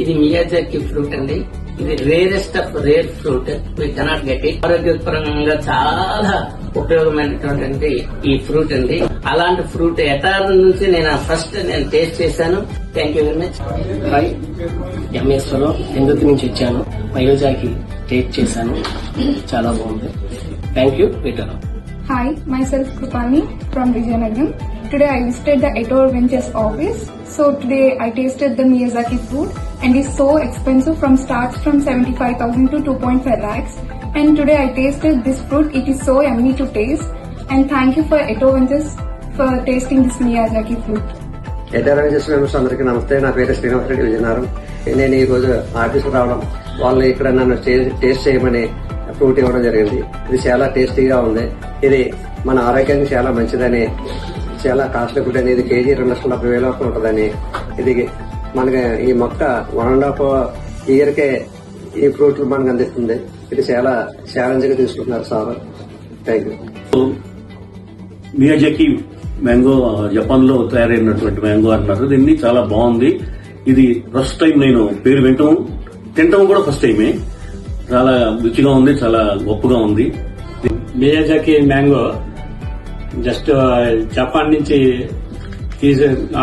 ఇది Miyazaki fruit అండి. ఇది rarest of rare fruit. We cannot get it. ఆరోగ్యపరంగా చాలా ఉపయోగమైనటువంటి ఈ ఫ్రూట్ అండి. అలాంటి ఫ్రూట్ ఎటార్ నుంచి నేను ఫస్ట్ టేస్ట్ చేశాను. Thank you very much. Hi, ఎంఎస్వరం ఎందుకు నుంచి వచ్చాను. మయోజాకి టేస్ట్ చేశాను, చాలా బాగుంది. Thank you. Return. Hi, myself Krupani from Vijayanagaram. Today I visited the Ettore Ventures office. So today I tasted the Miyazaki fruit and it's so expensive, starts from 75,000 to 2.5 lakhs. And today I tasted this fruit. It is so yummy to taste. And thank you for Ettore Ventures for tasting this Miyazaki fruit. Ettore ventures members అందరికీ నమస్తే. నా పేరు శ్రీనివాస్ రెడ్డి విజయనగరం. నేను ఈ రోజు ఆఫీస్కి రావడం, వాళ్ళు ఇక్కడ నన్ను టేస్ట్ చేయమని ఫ్రూట్ ఇవ్వడం జరిగింది. ఇది చాలా టేస్టీగా ఉంది. ఇది మన ఆరోగ్యానికి చాలా మంచిదని, చాలా కాస్ట్లీ ఫుడ్ అని. ఇది కేజీ 2,70,000 వరకు ఉంటుందని. ఇది మనకి ఈ మొక్క 1.5 ఇయర్కే ఈ ఫ్రూట్లు మనకు అందిస్తుంది. ఇది చాలా ఛాలెంజ్ గా తీసుకుంటున్నారు sir. Thank you. Miyazaki mango Japan లో తయారైనటువంటి మ్యాంగో అన్నారు. దీన్ని చాలా బాగుంది. ఇది ఫస్ట్ టైం నేను పేరు వింటాం, తింటాం కూడా ఫస్ట్ టైమే. చాలా రుచిగా ఉంది, చాలా గొప్పగా ఉంది. మియాజాకి మ్యాంగో జస్ట్ జపాన్ నుంచి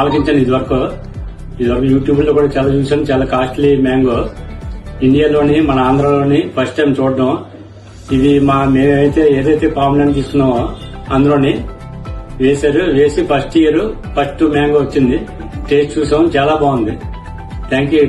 ఆలోచించాను. ఇదివరకు యూట్యూబ్ లో కూడా చాలా చూసాను. చాలా కాస్ట్లీ మ్యాంగో. ఇండియాలోని, మన ఆంధ్రాలోని ఫస్ట్ టైం చూడడం. ఇది మేమైతే ఏదైతే పాములను తీసుకున్నామో అందులోని వేసి ఫస్ట్ మ్యాంగో వచ్చింది. టేస్ట్ చూసాం, చాలా బాగుంది. Thank you.